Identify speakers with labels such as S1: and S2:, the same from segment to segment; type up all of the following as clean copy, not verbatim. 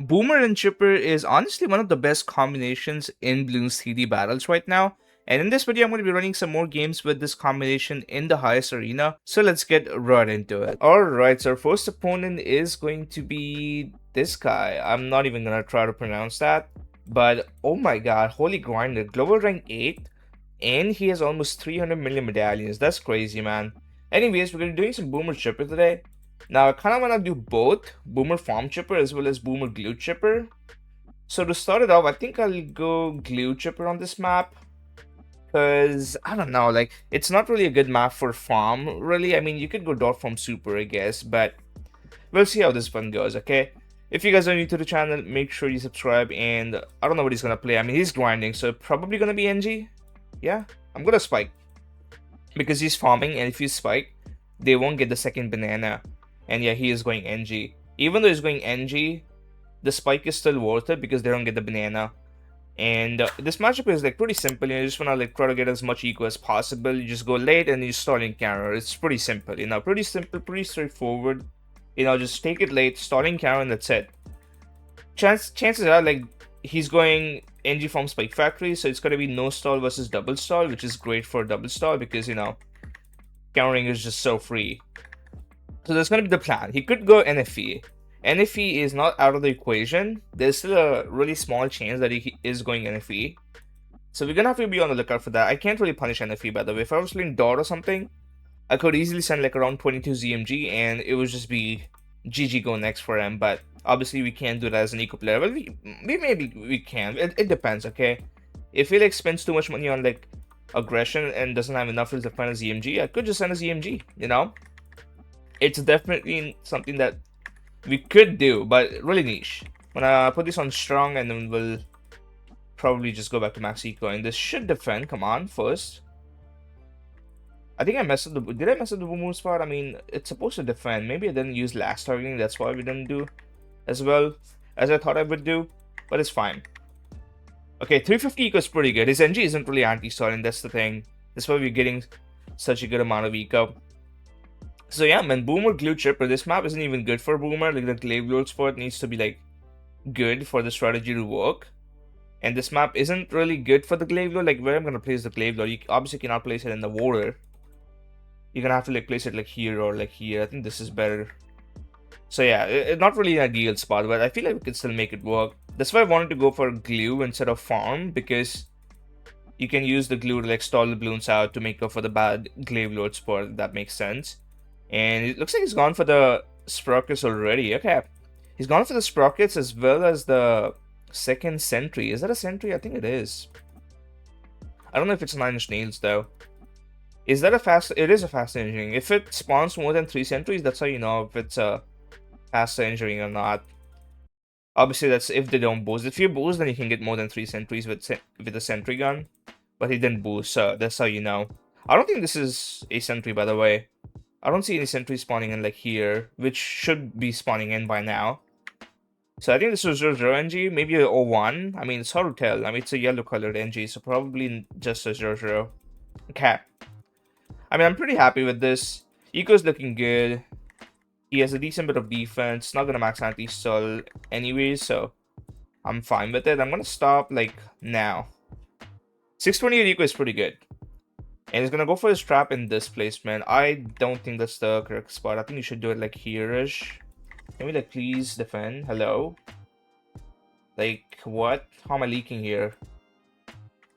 S1: Boomer and Chipper is honestly one of the best combinations in Bloons TD battles right now. And in this video, I'm going to be running some more games with this combination in the highest arena. So let's get right into it. Alright, so our first opponent is going to be this guy. I'm not even going to try to pronounce that. But oh my god, holy grinder. Global rank 8. And he has almost 300 million medallions. That's crazy, man. Anyways, we're going to be doing some Boomer Chipper today. Now, I kind of want to do both Boomer Farm Chipper as well as Boomer Glue Chipper. So to start it off, I think I'll go Glue Chipper on this map. Because, I don't know, like, it's not really a good map for farm, really. I mean, you could go Dot Farm Super, I guess, but we'll see how this one goes, okay? If you guys are new to the channel, make sure you subscribe, and I don't know what he's going to play. I mean, he's grinding, so probably going to be NG. Yeah, I'm going to Spike. Because he's farming, and if you Spike, they won't get the second banana. And yeah, he is going NG. Even though he's going NG, the spike is still worth it because they don't get the banana. And this matchup is like pretty simple. You just want to like try to get as much eco as possible. You just go late and you stall in counter. It's pretty simple, you know, pretty simple, pretty straightforward. You know, just take it late, stall in counter, and that's it. Chances are like he's going NG from Spike Factory, so it's going to be no stall versus double stall, which is great for double stall because, you know, countering is just so free. So that's going to be the plan. He could go NFE. NFE is not out of the equation. There's still a really small chance that he is going NFE. So we're going to have to be on the lookout for that. I can't really punish NFE, by the way. If I was playing Dot or something, I could easily send like around 22 ZMG and it would just be GG go next for him. But obviously we can't do that as an eco player. Well, maybe we can. It depends, okay? If he like spends too much money on like aggression and doesn't have enough to find a ZMG, I could just send a ZMG, you know? It's definitely something that we could do, but really niche. I'm gonna put this on strong and then we'll probably just go back to max eco. And this should defend. Come on, first. I think I messed up the... Did I mess up the boom spot? I mean, it's supposed to defend. Maybe I didn't use last targeting. That's why we didn't do as well as I thought I would do. But it's fine. Okay, 350 eco is pretty good. His NG isn't really anti-stall, and that's the thing. That's why we're getting such a good amount of eco. So yeah, man, Boomer Glue Chipper. This map isn't even good for Boomer. Like the Glaive Lord spot needs to be like good for the strategy to work. And this map isn't really good for the Glaive Lord. Like where I'm gonna place the Glaive Lord, you obviously cannot place it in the water. You're gonna have to like place it like here or like here. I think this is better. So yeah, it's not really an ideal spot, but I feel like we can still make it work. That's why I wanted to go for glue instead of farm, because you can use the glue to like stall the balloons out to make up for the bad Glaive Lord spot. If that makes sense. And it looks like he's gone for the sprockets already. Okay. He's gone for the sprockets as well as the second sentry. Is that a sentry? I think it is. I don't know if it's 9-inch nails though. Is that a fast? It is a fast injuring. If it spawns more than 3 sentries, that's how you know if it's a fast injuring or not. Obviously, that's if they don't boost. If you boost, then you can get more than 3 sentries with a sentry gun. But he didn't boost, so that's how you know. I don't think this is a sentry, by the way. I don't see any sentries spawning in like here, which should be spawning in by now. So I think this was 00 NG, maybe a 01. I mean, it's hard to tell. I mean, it's a yellow colored NG, so probably just a 00. Okay. I mean, I'm pretty happy with this. Eco's looking good. He has a decent bit of defense. Not gonna max anti-stall anyways, so I'm fine with it. I'm gonna stop like now. 628 eco is pretty good. And he's gonna go for his trap in this placement. I don't think that's the correct spot. I think you should do it like here-ish. Can we like please defend? Hello? Like what? How am I leaking here?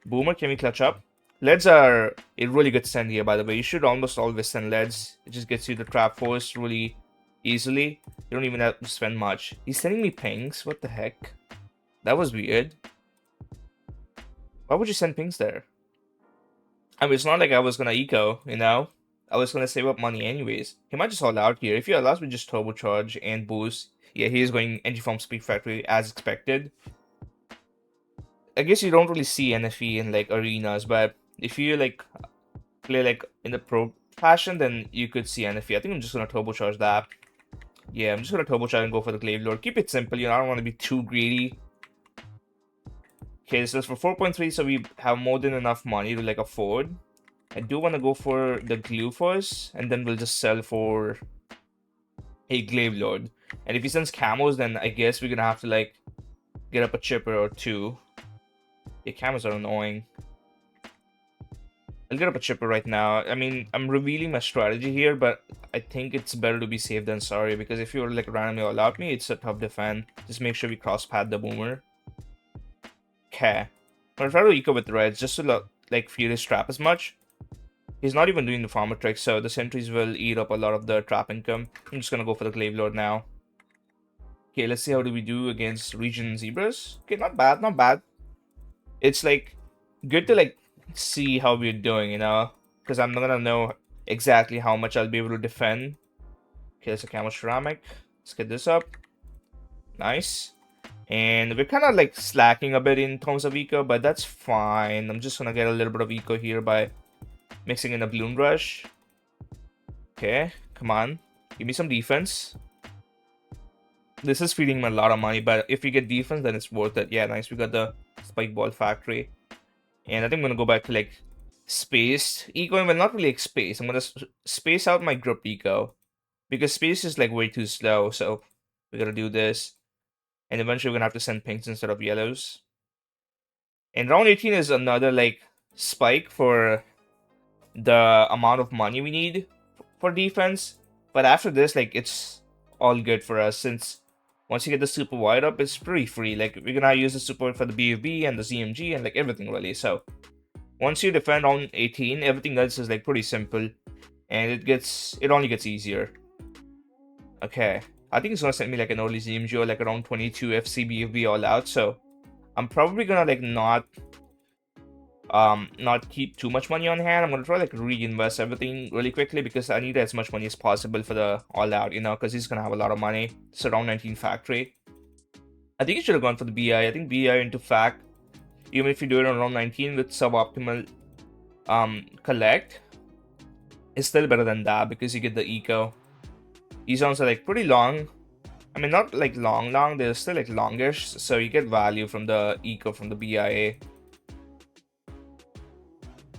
S1: Boomer, can we clutch up? Leads are a really good send here, by the way. You should almost always send leads. It just gets you the trap force really easily. You don't even have to spend much. He's sending me pings. What the heck? That was weird. Why would you send pings there? I mean, it's not like I was gonna eco, you know? I was gonna save up money anyways. He might just hold out here. If he allows me just turbocharge and boost. Yeah, he is going NG from Speed Factory as expected. I guess you don't really see NFE in like arenas, but if you like play like in the pro fashion, then you could see NFE. I think I'm just gonna turbocharge that. Yeah, I'm just gonna turbocharge and go for the Glaive Lord. Keep it simple, you know, I don't want to be too greedy. Okay, so it's for 4.3, so we have more than enough money to like afford. I do want to go for the glue first, and then we'll just sell for a Glaive Lord. And if he sends camos, then I guess we're gonna have to like get up a chipper or two. The cameras are annoying. I'll get up a chipper right now. I mean, I'm revealing my strategy here, but I think it's better to be safe than sorry, because if you're like randomly all out me, it's a tough defend. Just make sure we cross pad the boomer. Okay. I'm gonna try to eco with reds just to like fear his trap as much. He's not even doing the farmer trick, so the sentries will eat up a lot of the trap income. I'm just gonna go for the Glaive Lord now. Okay, let's see how do we do against Region Zebras. Okay, not bad, not bad. It's like good to like see how we're doing, you know, because I'm not gonna know exactly how much I'll be able to defend. Okay, that's a camo ceramic. Let's get this up. Nice. And we're kind of like slacking a bit in terms of eco, but that's fine. I'm just gonna get a little bit of eco here by mixing in a Bloon Rush. Okay, come on. Give me some defense. This is feeding me a lot of money, but if we get defense, then it's worth it. Yeah, nice. We got the Spike Ball Factory. And I think I'm going to go back to like spaced eco. Well, not really like space. I'm going to space out my group eco. Because space is like way too slow. So we got to do this. And eventually we're going to have to send pinks instead of yellows. And round 18 is another like spike for the amount of money we need for defense. But after this, like, it's all good for us, since once you get the super wide up, it's pretty free. Like, we're gonna use the support for the BFB and the ZMG and like everything really. So once you defend round 18, everything else is like pretty simple, and it only gets easier. Okay, I think it's gonna send me like an early ZMG or like around 22 FC BFB all out. So I'm probably gonna like not keep too much money on hand. I'm gonna try like reinvest everything really quickly, because I need as much money as possible for the all out, you know, because he's gonna have a lot of money. It's around 19 factory. I think you should have gone for the BI. I think BI into fac, even if you do it on round 19 with suboptimal collect, is still better than that, because you get the eco. These zones are like pretty long. I mean, not like long, they're still like longish, so you get value from the eco from the BIA.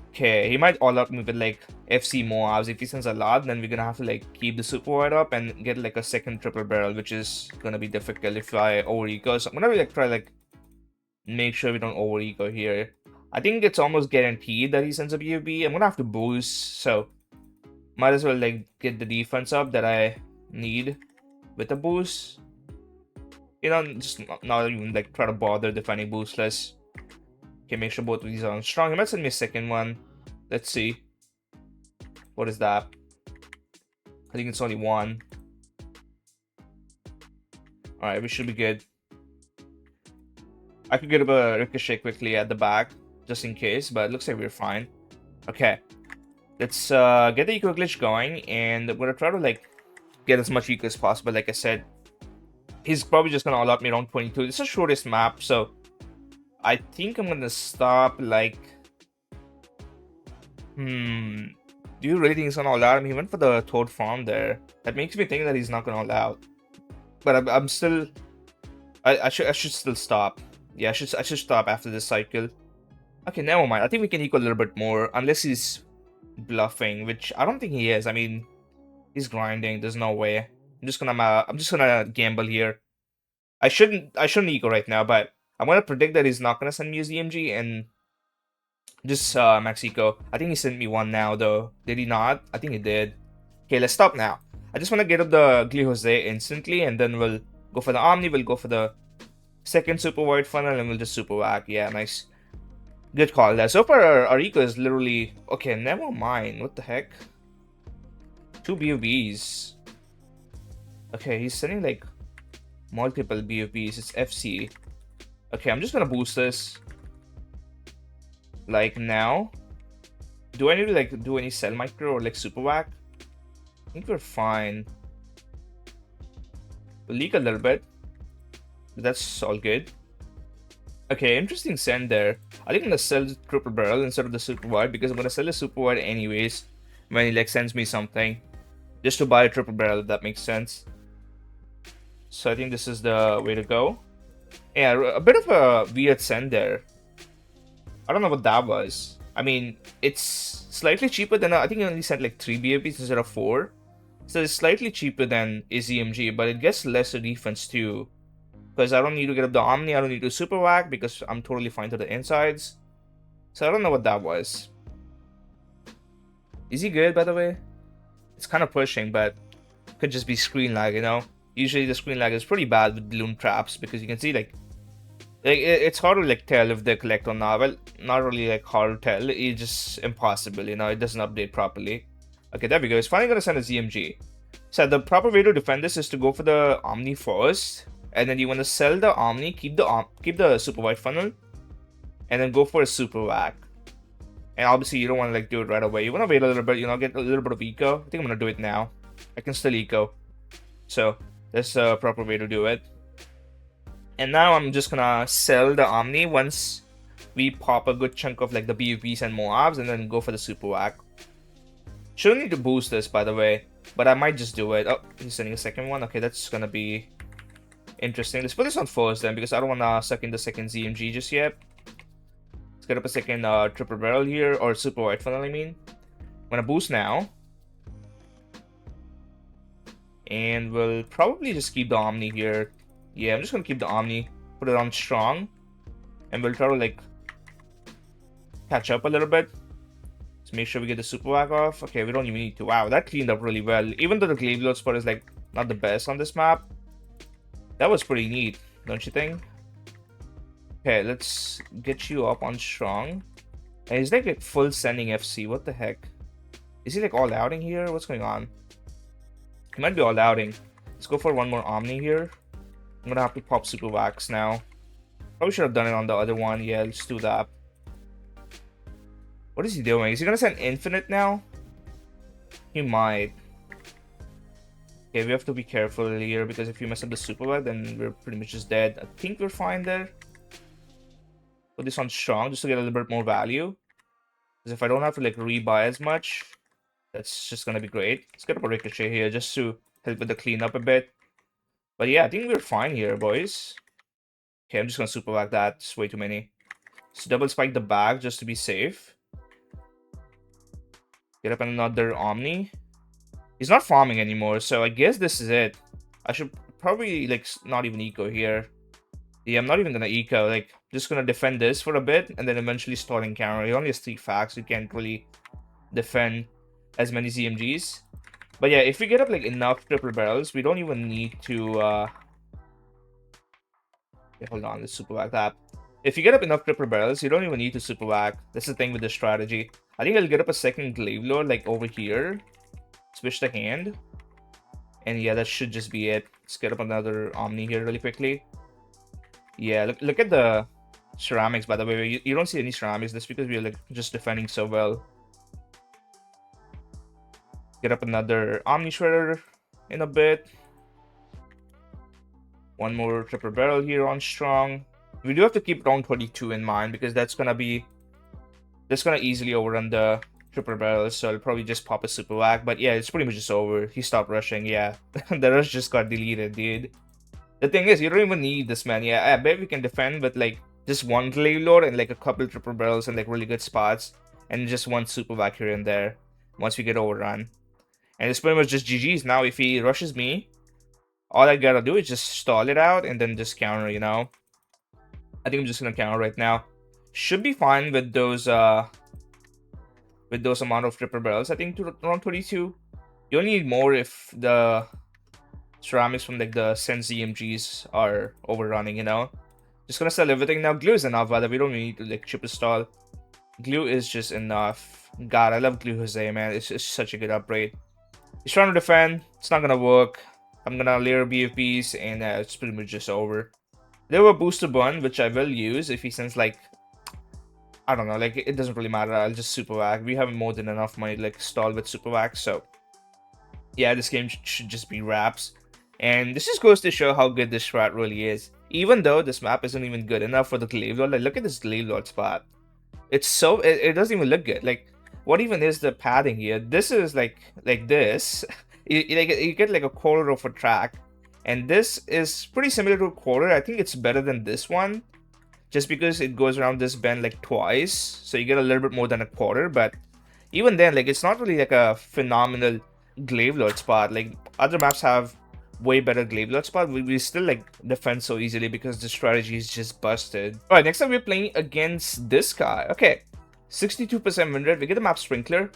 S1: Okay, he might all out me with like FC Moabs. If he sends a lot, then we're gonna have to like keep the super wide up and get like a second triple barrel, which is gonna be difficult if I over eco. So I'm gonna like try like make sure we don't over eco here. I think it's almost guaranteed that he sends a BFB. I'm gonna have to boost, so might as well like get the defense up that I need with a boost. You know, just not even like try to bother defending boostless. Okay, make sure both of these are strong. He might send me a second one. Let's see. What is that? I think it's only one. Alright, we should be good. I could get up a ricochet quickly at the back, just in case, but it looks like we're fine. Okay. Let's get the eco glitch going, and I'm gonna try to like get as much eco as possible. Like I said, he's probably just gonna all out me around 22. It's the shortest map, so I think I'm gonna stop like... Do you really think he's gonna all out? I mean, he went for the Toad farm there. That makes me think that he's not gonna all out. But I'm still... I should still stop. Yeah, I should stop after this cycle. Okay, never mind. I think we can eco a little bit more, unless he's bluffing, which I don't think he is. I mean, he's grinding. There's no way. I'm just gonna gamble here. I shouldn't eco right now, but I'm gonna predict that he's not gonna send me a ZMG and just max eco. I think he sent me one now though. Did he not? I think he did. Okay, let's stop now. I just wanna get up the Glee Jose instantly, and then we'll go for the Omni, we'll go for the second super wide funnel, and we'll just super whack. Yeah, nice. Good call there. So far our eco is literally... Okay, never mind. What the heck? 2 BFBs. Okay, he's sending like multiple BFBs. It's FC. Okay, I'm just gonna boost this. Like now. Do I need to like do any cell micro or like super whack? I think we're fine. We'll leak a little bit. But that's all good. Okay, interesting send there. I think I'm gonna sell the triple barrel instead of the super wide, because I'm gonna sell the super wide anyways when he like sends me something. Just to buy a triple barrel, if that makes sense. So I think this is the way to go. Yeah, a bit of a weird send there. I don't know what that was. I mean, it's slightly cheaper than... I think he only sent like 3 BFBs instead of 4. So it's slightly cheaper than a ZMG, but it gets lesser defense too. because I don't need to get up the Omni. I don't need to super whack because I'm totally fine to the insides. So I don't know what that was. Is he good, by the way? It's kind of pushing, but could just be screen lag, you know? Usually the screen lag is pretty bad with Bloon traps because you can see like it's hard to like tell if they collect or not. Well, not really like hard to tell. It's just impossible, you know? It doesn't update properly. Okay, there we go. It's finally gonna send a ZMG. So the proper way to defend this is to go for the Omni first, and then you want to sell the Omni, keep the super white funnel, and then go for a super whack. And obviously you don't want to like do it right away. You want to wait a little bit, you know, get a little bit of eco. I think I'm gonna do it now. I can still eco, so that's the proper way to do it. And now I'm just gonna sell the Omni once we pop a good chunk of like the BVPs and Moabs, and then go for the super whack. Shouldn't need to boost this, by the way, but I might just do it. Oh, he's sending a second one. Okay, that's gonna be interesting. Let's put this on first then, because I don't wanna suck in the second ZMG just yet. Let's get up a second triple barrel here, or super white funnel, I mean. I'm gonna boost now. And we'll probably just keep the Omni here. Yeah, I'm just gonna keep the Omni, put it on strong. And we'll try to like catch up a little bit. Let's make sure we get the super whack off. Okay, we don't even need to. Wow, that cleaned up really well. Even though the glaive load spot is like not the best on this map, that was pretty neat, don't you think? Okay, let's get you up on strong. And he's like full sending FC. What the heck? Is he like all outing here? What's going on? He might be all outing. Let's go for one more Omni here. I'm gonna have to pop super wax now. Probably should have done it on the other one. Yeah, let's do that. What is he doing? Is he gonna send infinite now? He might. Okay, we have to be careful here because if you mess up the super whack, then we're pretty much just dead. I think we're fine there. Put this on strong just to get a little bit more value. Because if I don't have to like rebuy as much, that's just gonna be great. Let's get up a ricochet here just to help with the cleanup a bit. But yeah, I think we're fine here, boys. Okay, I'm just gonna super whack that. It's way too many. Let's double spike the bag just to be safe. Get up another Omni. He's not farming anymore, so I guess this is it. I should probably like not even eco here. Yeah, I'm not even gonna eco. Like, just gonna defend this for a bit and then eventually starting counter. He only has 3 facts. You can't really defend as many ZMGs. But yeah, if we get up like enough triple barrels, we don't even need to okay, hold on, let's super whack that. If you get up enough triple barrels, you don't even need to super whack. That's the thing with this strategy. I think I'll get up a second glaive lord like over here. Switch the hand. And yeah, that should just be it. Let's get up another Omni here really quickly. Yeah, look at the ceramics, by the way. You don't see any ceramics. That's because we're like just defending so well. Get up another Omni Shredder in a bit. One more triple barrel here on strong. We do have to keep round 22 in mind because that's gonna easily overrun the triple barrels. So I'll probably just pop a super whack. But yeah, it's pretty much just over. He stopped rushing. Yeah, the rush just got deleted, dude. The thing is, you don't even need this, man. Yeah, I bet we can defend with like just one glaive lord and like a couple triple barrels and like really good spots, and just one super whack here and there once we get overrun. And it's pretty much just GG's. Now if he rushes me, all I gotta do is just stall it out and then just counter, you know. I think I'm just gonna counter right now. Should be fine with those amount of triple barrels. I think to around 22. You only need more if the ceramics from like the Sen ZMGs are overrunning, you know. Just gonna sell everything now. Glue is enough, but we don't need to like chip a stall. Glue is just enough. God, I love Glue Jose, man. It's such a good upgrade. He's trying to defend. It's not gonna work. I'm gonna layer BFPs and it's pretty much just over. There were booster bun, which I will use if he sends like, I don't know, like it doesn't really matter. I'll just super whack. We have more than enough money to like stall with super whack. So yeah, this game should just be wraps. And this just goes to show how good this strat really is. Even though this map isn't even good enough for the glaive lord. Like look at this glaive lord spot. It's so it doesn't even look good. Like what even is the padding here? This is like this. You get like a quarter of a track, and this is pretty similar to a quarter. I think it's better than this one, just because it goes around this bend like twice, so you get a little bit more than a quarter. But even then, like it's not really like a phenomenal glaive lord spot. Like other maps have way better glaive load spot, we still like defend so easily because the strategy is just busted. Alright, next time we're playing against this guy. Okay, 62% win rate. We get the map Sprinkler,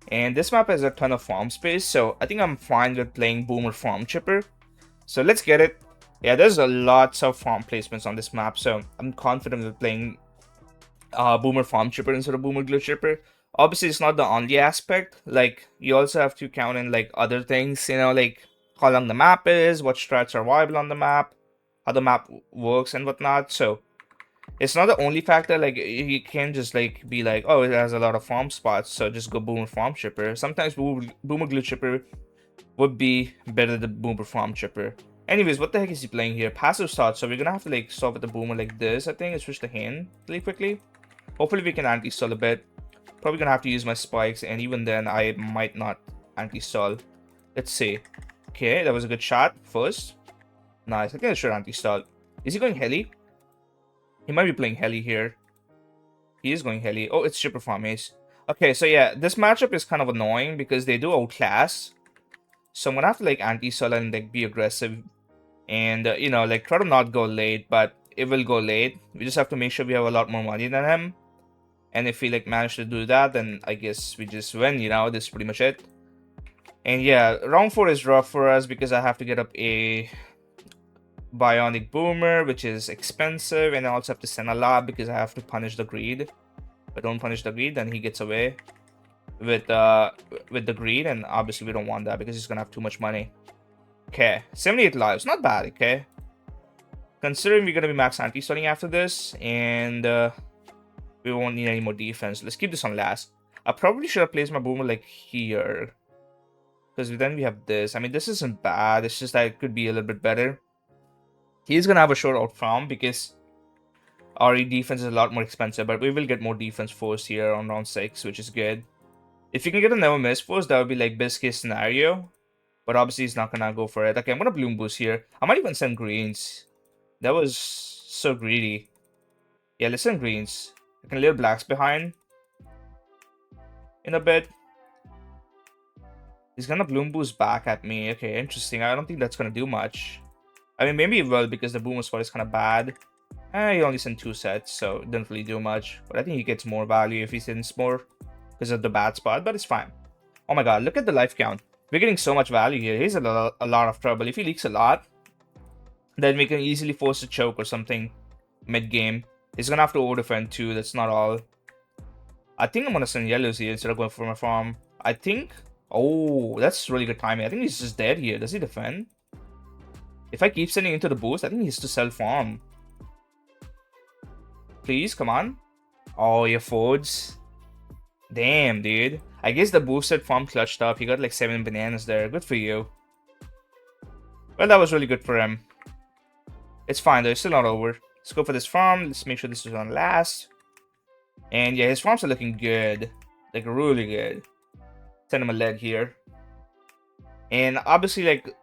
S1: and this map has a ton of farm space, so I think I'm fine with playing Boomer Farm Chipper. So let's get it. Yeah, there's a lots of farm placements on this map, so I'm confident with playing Boomer Farm Chipper instead of Boomer Glue Chipper. Obviously, it's not the only aspect. Like, you also have to count in like other things, you know, like how long the map is, what strats are viable on the map, how the map works and whatnot. So it's not the only factor. Like, you can't just like be like, oh, it has a lot of farm spots, so just go Boomer Farm Chipper. Sometimes Boomer Glue Chipper would be better than Boomer Farm Chipper. Anyways, what the heck is he playing here? Passive start, so we're gonna have to like start with the Boomer like this, I think, and switch the hand really quickly. Hopefully we can anti-stall a bit. Probably gonna have to use my spikes, and even then I might not anti-stall. Let's see. Okay, that was a good shot first. Nice. I think I should anti-stall. Is he going heli? He might be playing heli here. He is going heli. Oh, it's Chipper Farm Ace. Okay, so yeah, this matchup is kind of annoying because they do outclass. So I'm gonna have to like anti-stall and like be aggressive. And, you know, like try to not go late, but it will go late. We just have to make sure we have a lot more money than him. And if we like manage to do that, then I guess we just win, you know, this is pretty much it. And yeah, round 4 is rough for us because I have to get up a Bionic Boomer, which is expensive, and I also have to send a lot because I have to punish the greed. If I don't punish the greed, then he gets away with the greed, and obviously we don't want that because he's gonna have too much money. Okay, 78 lives, not bad, okay? Considering we're gonna be max anti-stunning after this, and we won't need any more defense. Let's keep this on last. I probably should have placed my Boomer like here, because then we have this. I mean, this isn't bad. It's just that it could be a little bit better. He's gonna have a short out farm because our defense is a lot more expensive, but we will get more defense force here on round 6, which is good. If you can get a never miss force, that would be like best case scenario. But obviously he's not gonna go for it. Okay, I'm gonna Bloom Boost here. I might even send greens. That was so greedy. Yeah, let's send greens. I can leave blacks behind in a bit. He's gonna Bloom Boost back at me. Okay, interesting. I don't think that's gonna do much. I mean, maybe it will because the Boomer spot is kind of bad. He only sent 2 sets, so it didn't really do much. But I think he gets more value if he sends more because of the bad spot, but it's fine. Oh my god, look at the life count. We're getting so much value here. He's a lot of trouble. If he leaks a lot, then we can easily force a choke or something mid-game. He's gonna have to over-defend too, that's not all. I think I'm gonna send yellows here instead of going for my farm. I think... Oh, that's really good timing. I think he's just dead here. Does he defend? If I keep sending into the boost, I think he has to sell farm. Please, come on. Oh, he affords. Damn, dude. I guess the boosted farm clutched up. He got like 7 bananas there. Good for you. Well, that was really good for him. It's fine though. It's still not over. Let's go for this farm. Let's make sure this is on last. And yeah, his farms are looking good. Like, really good. Send him a lead here. And obviously, like,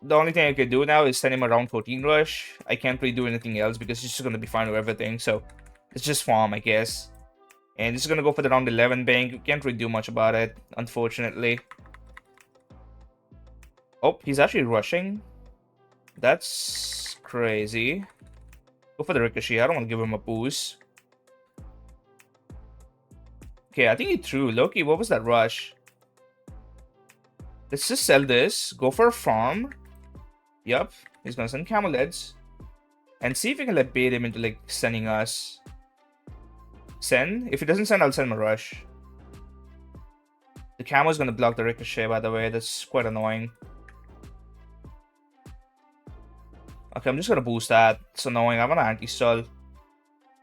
S1: the only thing I could do now is send him a round 14 rush. I can't really do anything else because he's just going to be fine with everything. So, it's just farm, I guess. And this is going to go for the round 11 bank. You can't really do much about it, unfortunately. Oh, he's actually rushing. That's crazy. Go for the ricochet. I don't want to give him a boost. Okay, I think he threw. Loki, what was that rush? Let's just sell this. Go for a farm. Yup. He's going to send camel heads. And see if we can like bait him into like sending us. Send. If he doesn't send, I'll send him a rush. The camo is going to block the ricochet, by the way. That's quite annoying. Okay, I'm just going to boost that. It's annoying. I want to anti-stall.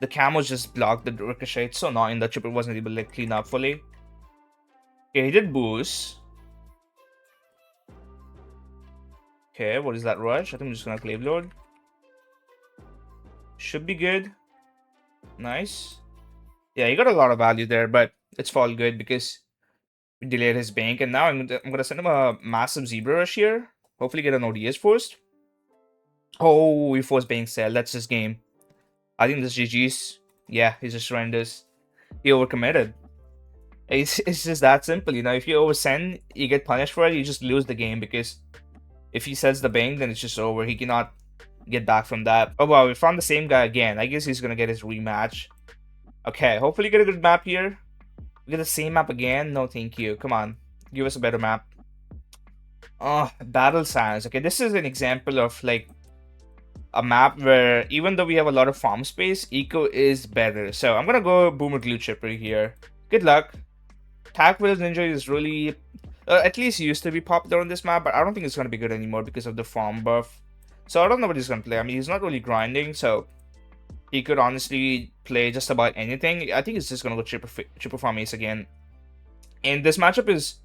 S1: The camo just blocked the ricochet. It's so annoying that Chipper wasn't able to like clean up fully. Okay, he did boost. Okay, what is that rush? I think I'm just going to clave load. Should be good. Nice. Yeah, he got a lot of value there, but it's all good because we delayed his bank. And now I'm gonna send him a massive zebra rush here. Hopefully get an ODS first. Oh, we forced bank sell. That's his game. I think this GG's. Yeah, he's just horrendous. He overcommitted. It's just that simple, you know. If you oversend, you get punished for it. You just lose the game because If he sells the Bang, then it's just over. He cannot get back from that. Oh wow, we found the same guy again. I guess he's gonna get his rematch. Okay, hopefully get a good map here. We get the same map again. No, thank you. Come on, give us a better map. Oh, Battle Sands. Okay, this is an example of like a map where even though we have a lot of farm space, eco is better. So I'm gonna go Boomer Glue Chipper here. Good luck. Tack Wheels Ninja is really, at least used to be popular on this map, but I don't think it's gonna be good anymore because of the farm buff. So I don't know what he's gonna play. I mean, he's not really grinding, so he could honestly play just about anything. I think he's just gonna go Chipper Farm Ace again. And this matchup is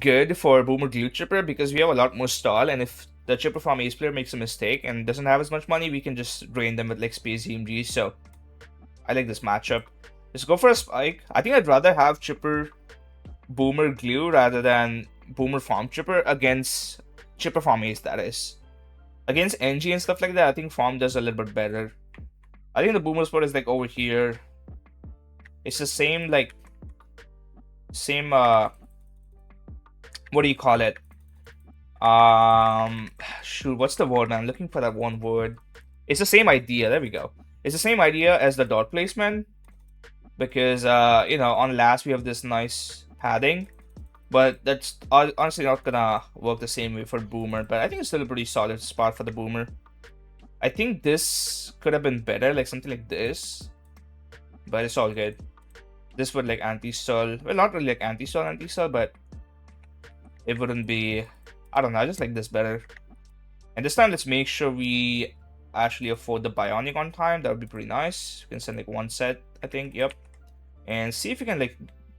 S1: good for Boomer Glue Chipper because we have a lot more stall, and if the Chipper Farm Ace player makes a mistake and doesn't have as much money, we can just drain them with like Space EMG. So I like this matchup. Let's go for a spike. I think I'd rather have Chipper Boomer Glue rather than Boomer Farm Chipper against Chipper Farm Ace, that is. Against NG and stuff like that, I think Farm does a little bit better. I think the Boomer spot is like over here. It's the same like what do you call it? Shoot, what's the word? I'm looking for that one word. It's the same idea. There we go. It's the same idea as the dot placement. Because, you know, on last we have this nice padding. But that's honestly not gonna work the same way for Boomer. But I think it's still a pretty solid spot for the Boomer. I think this could have been better, like something like this. But it's all good. This would like anti-stall. Well, not really like anti-stall, but it wouldn't be... I don't know, I just like this better. And this time, let's make sure we actually afford the Bionic on time. That would be pretty nice. We can send like one set, I think. Yep. And see if we can like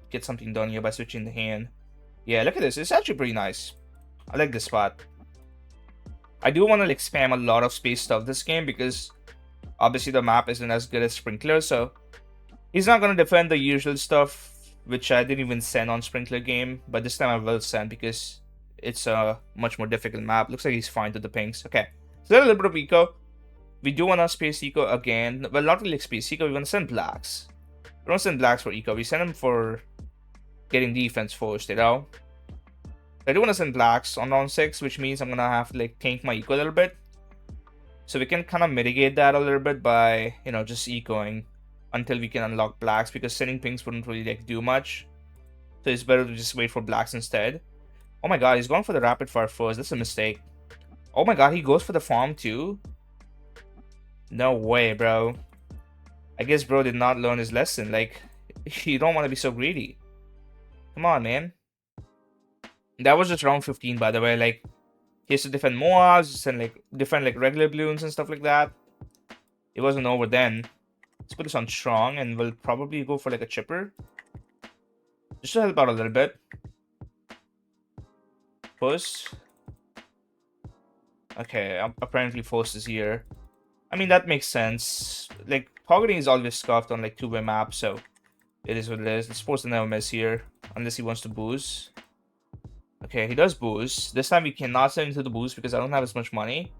S1: get something done here by switching the hand. Yeah, look at this. It's actually pretty nice. I like this spot. I do want to like spam a lot of space stuff this game because obviously the map isn't as good as Sprinkler. So he's not going to defend the usual stuff, which I didn't even send on Sprinkler game. But this time I will send because it's a much more difficult map. Looks like he's fine to the pinks. Okay. So a little bit of eco. We do want to space eco again. Well, not really like space eco. We want to send blacks. We don't send blacks for eco. We send them for getting defense first, you know? I do want to send blacks on round 6, which means I'm going to have to like tank my eco a little bit. So we can kind of mitigate that a little bit by, you know, just ecoing until we can unlock blacks, because sending pinks wouldn't really like do much. So it's better to just wait for blacks instead. Oh my god, he's going for the rapid fire first. That's a mistake. Oh my god, he goes for the farm too? No way, bro. I guess bro did not learn his lesson. Like, you don't want to be so greedy. Come on, man. That was just round 15, by the way. Like, he has to defend Moabs and like defend like regular Bloons and stuff like that. It wasn't over then. Let's put this on strong and we'll probably go for like a chipper. Just to help out a little bit. Push. Okay, apparently Force is here. I mean, that makes sense. Like, targeting is always scuffed on like two-way maps, so it is what it is. It's supposed to never miss here, unless he wants to boost. Okay, he does boost. This time we cannot send him to the boost because I don't have as much money.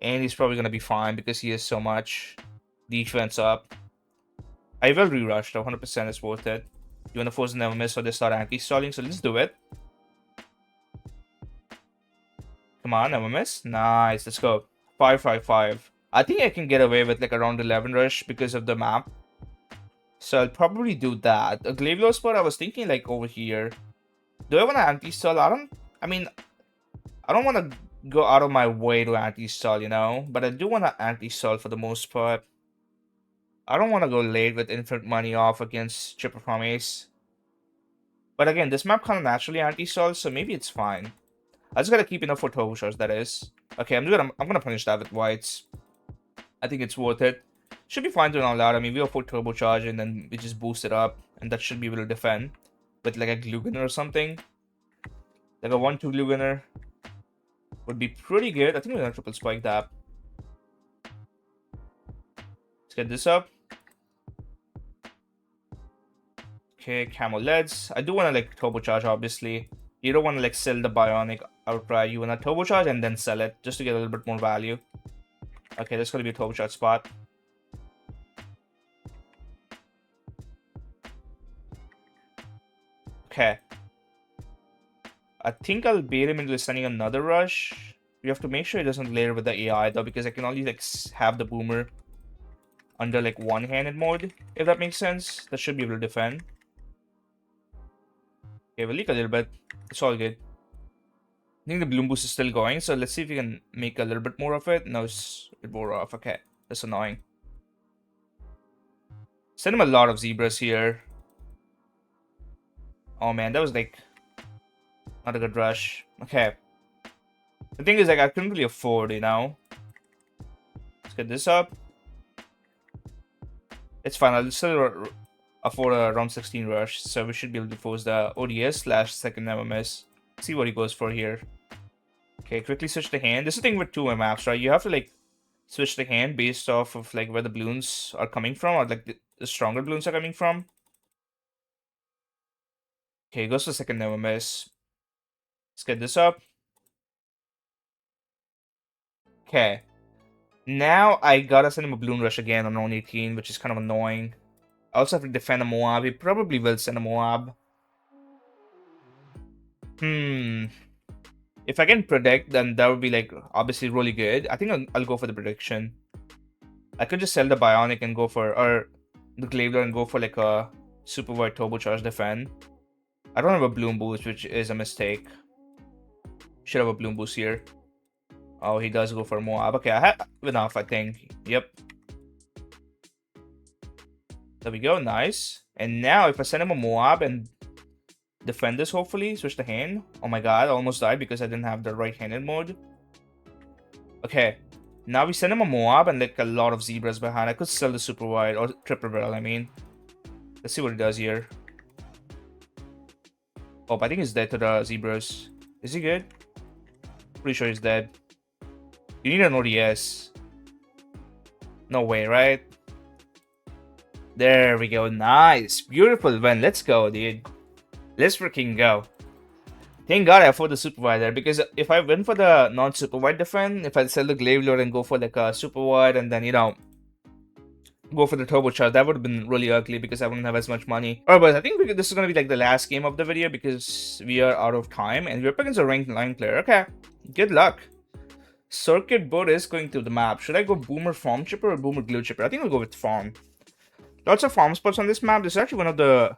S1: And he's probably going to be fine because he has so much defense up. I will re-rush though, 100% is worth it. You want to force never miss, so they start anti-stalling, so let's do it. Come on, never miss. Nice, let's go. 5-5-5. I think I can get away with like around 11 rush because of the map. So I'll probably do that. A Glaive spot, I was thinking like over here. Do I want to anti-stall? I don't want to go out of my way to anti-stall, you know? But I do want to anti-stall for the most part. I don't want to go late with infinite money off against Chipper from Ace. But again, this map kind of naturally anti-stalls, so maybe it's fine. I just gotta keep enough for turbo shots, that is. Okay, I'm gonna punish that with whites. I think it's worth it. Should be fine to all out. I mean, we have 4 turbocharge and then we just boost it up, and that should be able to defend with like a glue gunner or something. Like a 1-2 glue gunner would be pretty good. I think we're gonna triple spike that. Let's get this up. Okay, camo leads. I do want to like turbocharge, obviously. You don't want to like sell the bionic outright. You want to turbocharge and then sell it just to get a little bit more value. Okay, that's gonna be a turbocharge spot. Okay. I think I'll bait him into sending another rush. We have to make sure it doesn't layer with the AI though, because I can only like have the boomer under like one-handed mode, if that makes sense. That should be able to defend. Okay, we'll leak a little bit. It's all good. I think the bloom boost is still going, so let's see if we can make a little bit more of it. No, it's a bit more off. Okay, that's annoying. Send him a lot of zebras here. Oh man, that was like not a good rush. Okay. The thing is, like, I couldn't really afford, you know. Let's get this up. It's fine. I'll still afford a round 16 rush, so we should be able to force the ODS/second MMS. See what he goes for here. Okay, quickly switch the hand. This is the thing with 2 maps, right? You have to like switch the hand based off of like where the balloons are coming from, or like the stronger balloons are coming from. Okay, goes to second MMS. Let's get this up. Okay. Now I gotta send him a balloon rush again on round 18, which is kind of annoying. I also have to defend a Moab. He probably will send a Moab. If I can predict, then that would be like obviously really good. I think I'll go for the prediction. I could just sell the Bionic and go for, or the Glaive and go for like a super wide turbocharge defend. I don't have a bloom boost, which is a mistake. Should have a bloom boost here. Oh, he does go for Moab. Okay, I have enough, I think. Yep. There we go, nice. And now if I send him a Moab and defend this, hopefully, switch the hand. Oh my god, I almost died because I didn't have the right-handed mode. Okay, now we send him a Moab and like a lot of zebras behind. I could sell the super wide, or triple barrel, I mean. Let's see what he does here. Oh, I think he's dead to the zebras. Is he good? Pretty sure he's dead. You need an ODS. No way, right? There we go. Nice. Beautiful win. Let's go, dude. Let's freaking go. Thank God I afford the super wide there, because if I went for the non-super wide defend, if I sell the glaive lord and go for like a super wide and then, you know, go for the turbocharge, that would have been really ugly because I wouldn't have as much money. Alright, boys, I think this is going to be like the last game of the video because we are out of time and we're up against a ranked 9 player. Okay, good luck. Circuit board is going to the map. Should I go boomer farm chipper or boomer glue chipper? I think I'll go with farm. Lots of farm spots on this map. This is actually one of the...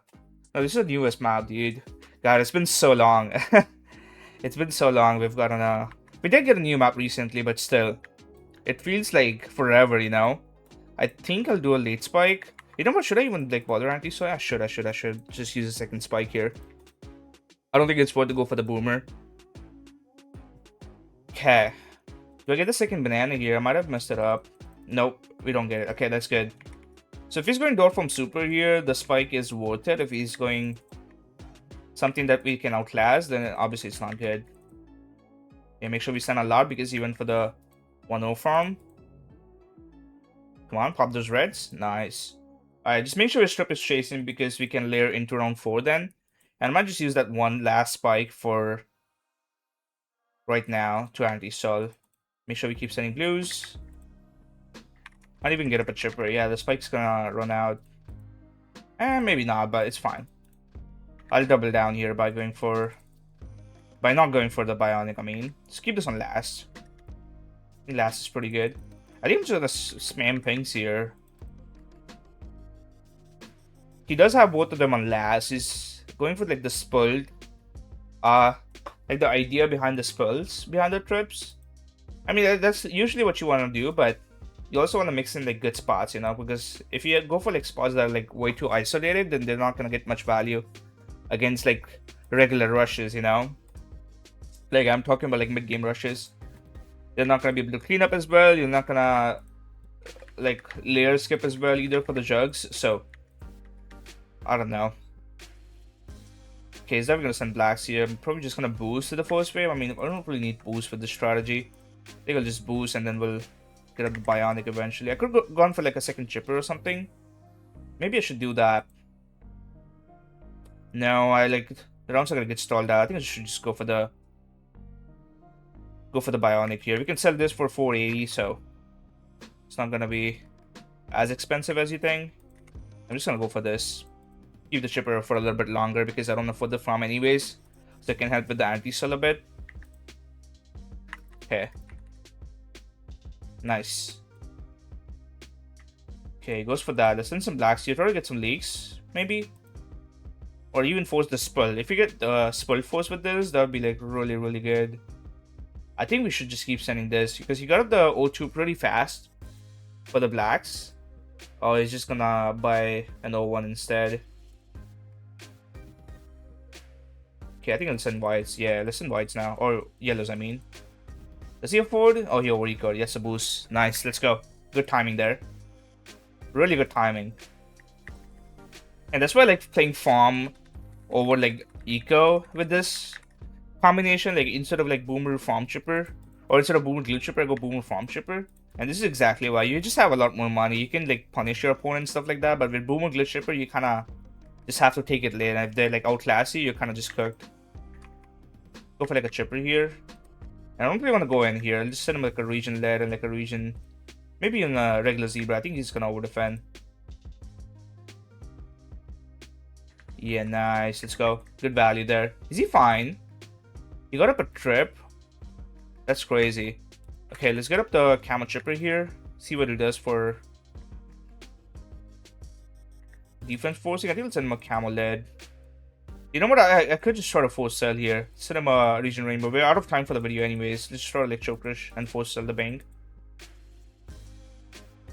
S1: No, this is the newest map, dude. God, it's been so long. It's been so long. We've gotten a... We did get a new map recently, but still. It feels like forever, you know? I think I'll do a late spike. You know what? Should I even like bother anti-so? I should. Just use a second spike here. I don't think it's worth to go for the boomer. Okay. Do I get the second banana here? I might have messed it up. Nope, we don't get it. Okay, that's good. So if he's going door from super here, the spike is worth it. If he's going something that we can outlast, then obviously it's not good. Yeah, make sure we send a lot because he went for the 1-0 farm. Come on, pop those reds. Nice. Alright, just make sure his strip is chasing because we can layer into round 4 then. And I might just use that one last spike for right now to anti-stall. Make sure we keep sending blues. Might even get up a chipper. Yeah, the spike's gonna run out. Maybe not, but it's fine. I'll double down here by going for... By not going for the Bionic, I mean. Just keep this on last. I think last is pretty good. I think I'm just gonna spam pings here. He does have both of them on last. He's going for like the spilled. Like the idea behind the spills, behind the trips. I mean, that's usually what you want to do, but you also want to mix in like good spots, you know, because if you go for like spots that are like way too isolated, then they're not gonna get much value against like regular rushes, you know. Like I'm talking about like mid-game rushes. They're not gonna be able to clean up as well. You're not gonna like layer skip as well either for the jugs. So I don't know. Okay, he's never gonna send blacks here. I'm probably just gonna boost to the first wave. I mean, I don't really need boost for this strategy. I think I'll just boost and then we'll get up the Bionic eventually. I could have gone for like a second chipper or something. Maybe I should do that. No, I like the rounds are gonna get stalled out. I think I should just go for the Bionic here. We can sell this for 480, so it's not gonna be as expensive as you think. I'm just gonna go for this. Keep the chipper for a little bit longer because I don't afford the farm anyways. So it can help with the anti-cell a bit. Okay. Nice. Okay, goes for that. Let's send some blacks here. Try to get some leaks, maybe. Or even force the spell. If you get spell force with this, that would be like really, really good. I think we should just keep sending this because you got up the O2 pretty fast for the blacks. Oh, he's just gonna buy an O1 instead. Okay, I think I'll send whites. Yeah, let's send whites now. Or yellows, I mean. Does he afford? Oh, he overrecalled. Yes, a boost. Nice, let's go. Good timing there. Really good timing. And that's why I like playing farm over like eco with this combination. Like instead of like boomer farm chipper, or instead of boomer glue chipper, I go boomer farm chipper. And this is exactly why. You just have a lot more money. You can like punish your opponent and stuff like that. But with boomer glue chipper, you kind of just have to take it late. And if they're like outclass you, you're kind of just cooked. Go for like a chipper here. I don't really want to go in here. I'll just send him like a region lead and like a region, maybe in a regular zebra. I think he's gonna over defend. Yeah, nice. Let's go. Good value there. Is he fine? He got up a trip. That's crazy. Okay, let's get up the camo chipper here. See what it does for defense forcing. I think let's send him a camo lead. You know what? I could just try to force sell here. Send him a region rainbow. We're out of time for the video anyways. Let's just try to like choke rush and force sell the bank.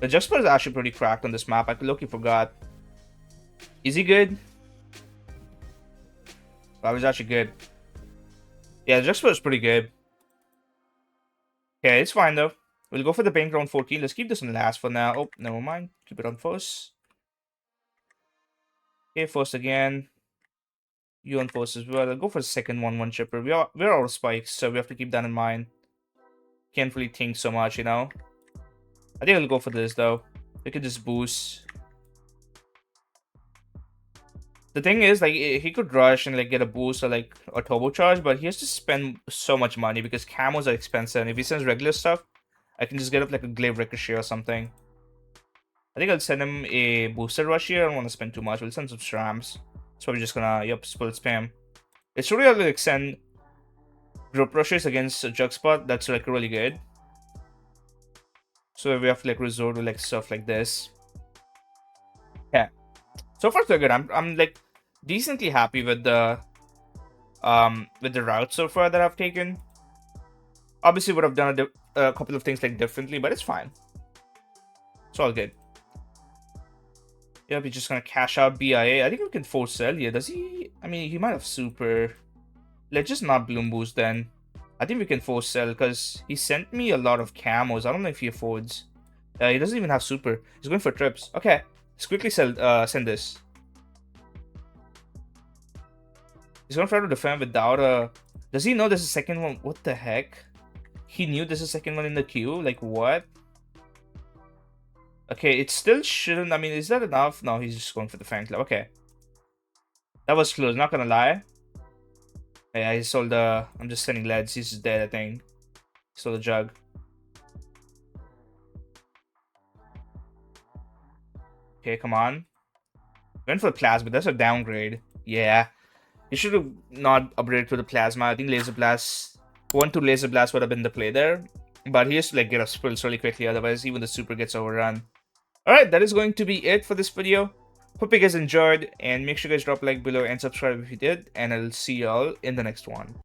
S1: The Juxper is actually pretty cracked on this map. I low-key forgot. Is he good? That was actually good. Yeah, the Juxper is pretty good. Okay, it's fine though. We'll go for the bank round 14. Let's keep this on last for now. Oh, never mind. Keep it on first. Okay, first again. You on first as well. I'll go for the second 1-1 chipper. We're out of spikes, so we have to keep that in mind. Can't really think so much, you know. I think I'll go for this though. We could just boost. The thing is, like, he could rush and like get a boost or like a turbocharge, but he has to spend so much money because camos are expensive. And if he sends regular stuff, I can just get up like a glaive ricochet or something. I think I'll send him a booster rush here. I don't want to spend too much. We'll send some strams. So we're just gonna, yep, split spam. It's really like send group rushes against a jug spot. That's like really good. So we have to like resort to like stuff like this. Yeah. So far so good. I'm like decently happy with the route so far that I've taken. Obviously would have done a couple of things like differently, but it's fine. It's all good. Yep, he's just gonna cash out BIA. I think we can force sell. Yeah, does he? I mean, he might have super. Let's just not bloom boost then. I think we can force sell because he sent me a lot of camos. I don't know if he affords. He doesn't even have super. He's going for trips. Okay, let's quickly sell. Send this. He's gonna try to defend without a. Does he know there's a second one? What the heck? He knew there's a second one in the queue. Like what? Okay, it still shouldn't. I mean, is that enough? No, he's just going for the fan club. Okay. That was close, not gonna lie. Yeah, he sold the. I'm just sending leads. He's just dead, I think. He sold the jug. Okay, come on. Went for the plasma. That's a downgrade. Yeah. He should have not upgraded to the plasma. I think laser blast. 1-2 laser blast would have been the play there. But he has to like get up spills really quickly, otherwise even the super gets overrun. Alright, that is going to be it for this video. Hope you guys enjoyed, and make sure you guys drop a like below and subscribe if you did, and I'll see y'all in the next one.